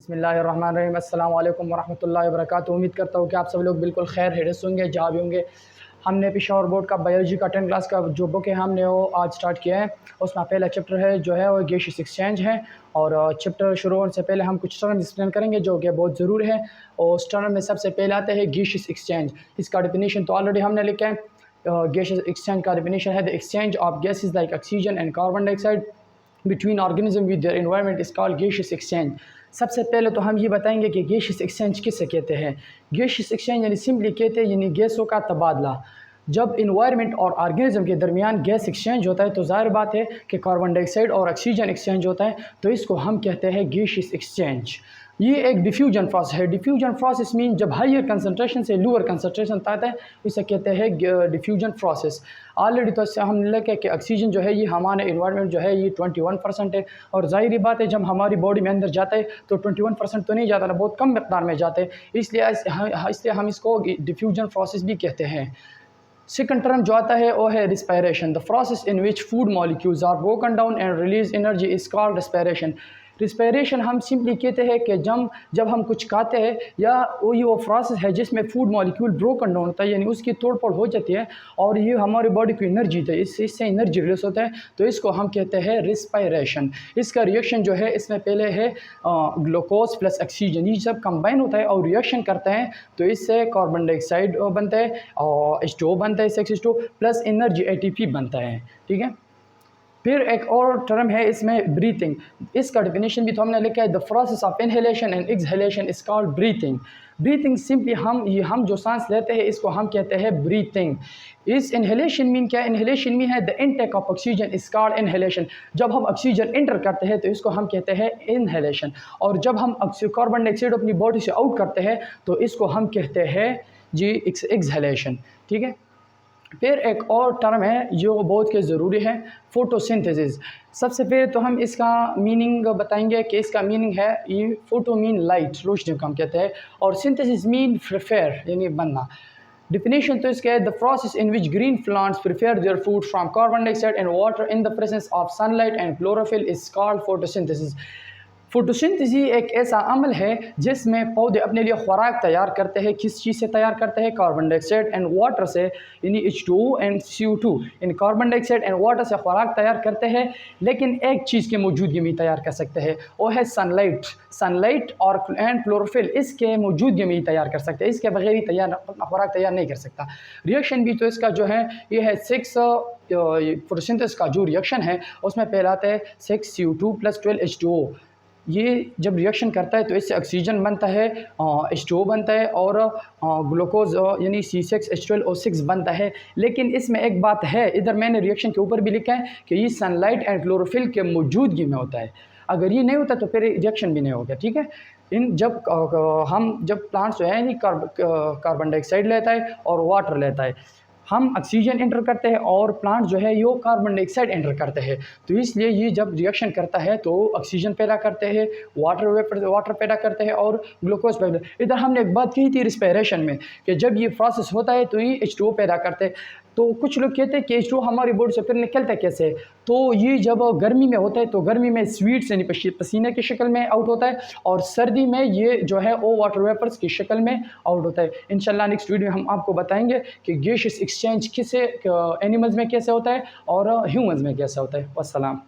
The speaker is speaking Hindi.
बिस्मिल्लाहिर्रहमानिर्रहीम। अस्सलाम वालेकुम वरहमतुल्लाहि वबरकातुहू। उम्मीद करता हूँ कि आप सब लोग बिल्कुल खैर खैरियत होंगे जहाँ भी होंगे। हमने पेशावर बोर्ड का बायोलॉजी का 10 क्लास का जो बुक है हमने वो आज स्टार्ट किया है। उसमें पहला चैप्टर है जो है वो गैसियस एक्सचेंज है। और चैप्टर शुरू होने से पहले हम कुछ टर्म एक्सप्लेन करेंगे जो कि बहुत ज़रूरी है। और उस टर्म में सबसे पहले आता है गैसियस एक्सचेंज। इसका डेफिनेशन तो ऑलरेडी हमने लिखा है। गैसियस एक्सचेंज का डेफिनेशन है the exchange of gases like oxygen and carbon dioxide between organism with their environment is called gaseous exchange. सबसे पहले तो हम ये बताएंगे कि गैसियस एक्सचेंज किसे कहते हैं। गैसियस एक्सचेंज यानी सिंपली कहते हैं यानी गैसों का तबादला। जब इन्वायरमेंट और ऑर्गेनिज्म के दरमियान गैस एक्सचेंज होता है तो ज़ाहिर बात है कि कार्बन डाइऑक्साइड और ऑक्सीजन एक्सचेंज होता है, तो इसको हम कहते हैं गैसियस एक्सचेंज। ये एक डिफ्यूजन प्रोसेस है। डिफ्यूजन प्रोसेस मीन जब हायर कंसनट्रेशन से लोअर कंसनट्रेशन आता है इसे कहते हैं डिफ्यूजन प्रोसेस। ऑलरेडी तो इससे हम लगे कि ऑक्सीजन जो है ये हमारे इन्वायरमेंट जो है ये 21% है। और ज़ाहिर बात है जब हमारी बॉडी में अंदर जाता है तो 21% तो नहीं जाता ना, बहुत कम मकदार में जाते हैं, इसलिए हम इसको डिफ्यूजन प्रोसेस भी कहते हैं। सेकंड टर्म जो आता है वो है respiration. The process in which food molecules are broken down and release energy is called respiration. Respiration हम सिंपली कहते हैं कि जब हम कुछ खाते हैं या वो प्रोसेस है जिसमें फूड मॉलिक्यूल ब्रोकन डाउन होता है यानी उसकी तोड़ फोड़ हो जाती है और ये हमारी बॉडी को एनर्जी देती है, इससे एनर्जी रिलीज होता है, तो इसको हम कहते हैं रिस्पायरेशन। इसका रिएक्शन जो है इसमें पहले है ग्लूकोज प्लस ऑक्सीजन, ये सब कंबाइन होता है और रिएक्शन करते हैं तो इससे कार्बन डाइऑक्साइड बनता है और H2O बनता है, H2O प्लस एनर्जी ATP बनता है। ठीक है। फिर एक और टर्म है इसमें ब्रीथिंग। इसका डेफिनेशन भी तो हमने लिखा है the process of inhalation and exhalation is called breathing. Breathing simply हम जो सांस लेते हैं इसको हम कहते हैं ब्रीथिंग। इस इनहेलेशन मीन क्या है? इनहेलेशन मीन है the intake of oxygen is called inhalation. जब हम ऑक्सीजन एंटर करते हैं तो इसको हम कहते हैं इनहेलेशन, और जब हम कार्बन डाइऑक्साइड अपनी बॉडी से आउट करते हैं तो इसको हम कहते हैं जी एक्सहेलेशन। ठीक है। फिर एक और टर्म है जो बहुत के ज़रूरी है, फोटोसिंथेसिस। सबसे पहले तो हम इसका मीनिंग बताएंगे कि इसका मीनिंग है ये फोटो मीन लाइट, रोशनी को हम कहते हैं, और सिंथेसिस मीन प्रिपेयर यानी बनना। डिफिनेशन तो इसका है the process in which green plants prepare their food from carbon dioxide and water in the presence of sunlight and chlorophyll is called photosynthesis. Photosynthesis एक ऐसा अमल है जिसमें पौधे अपने लिए खुराक तैयार करते हैं। किस चीज़ से तैयार करते हैं? कार्बन डाइऑक्साइड एंड वाटर से, यानी H2O and CO2। In carbon dioxide and water से खुराक तैयार करते हैं, लेकिन एक चीज़ की मौजूदगी में तैयार कर सकते हैं, वो है सनलाइट और एंड क्लोरोफिल, इसके मौजूदगी में ही तैयार कर सकते हैं, इसके बगैर ही खुराक तैयार नहीं कर सकता। रिएक्शन भी तो इसका जो है ये है 6 फोटोसिंथेसिस का जो रिएक्शन है उसमें पहला आता है 6CO2 + 12H2O। ये जब रिएक्शन करता है तो इससे ऑक्सीजन बनता है, H2O बनता है और ग्लूकोज यानी C6H12O6 बनता है। लेकिन इसमें एक बात है, इधर मैंने रिएक्शन के ऊपर भी लिखा है कि ये सनलाइट एंड क्लोरोफिल के मौजूदगी में होता है। अगर ये नहीं होता तो फिर रिएक्शन भी नहीं होगा। ठीक है। जब प्लांट्स जो है यानी कार्बन डाइऑक्साइड लेता है और वाटर लेता है, हम ऑक्सीजन एंटर करते हैं और प्लांट जो है यो कार्बन डाइऑक्साइड एंटर करते हैं, तो इसलिए ये जब रिएक्शन करता है तो ऑक्सीजन पैदा करते हैं, वाटर पैदा करते हैं और ग्लूकोज पैदा। इधर हमने एक बात कही थी रिस्पायरेशन में कि जब ये प्रोसेस होता है तो ये H2O पैदा करते हैं। तो कुछ लोग कहते हैं कि H2O हमारी बॉडी से फिर निकलता है कैसे? तो ये जब गर्मी में होता है तो गर्मी में स्वीट से पसीने की शक्ल में आउट होता है, और सर्दी में ये जो है वो वाटर वेपर्स की शक्ल में आउट होता है। इंशाल्लाह नेक्स्ट वीडियो में हम आपको बताएंगे कि गैसियस एक्सचेंज किसे एनिमल्स में कैसे होता है और ह्यूमंस में कैसे होता है। वस्सलाम।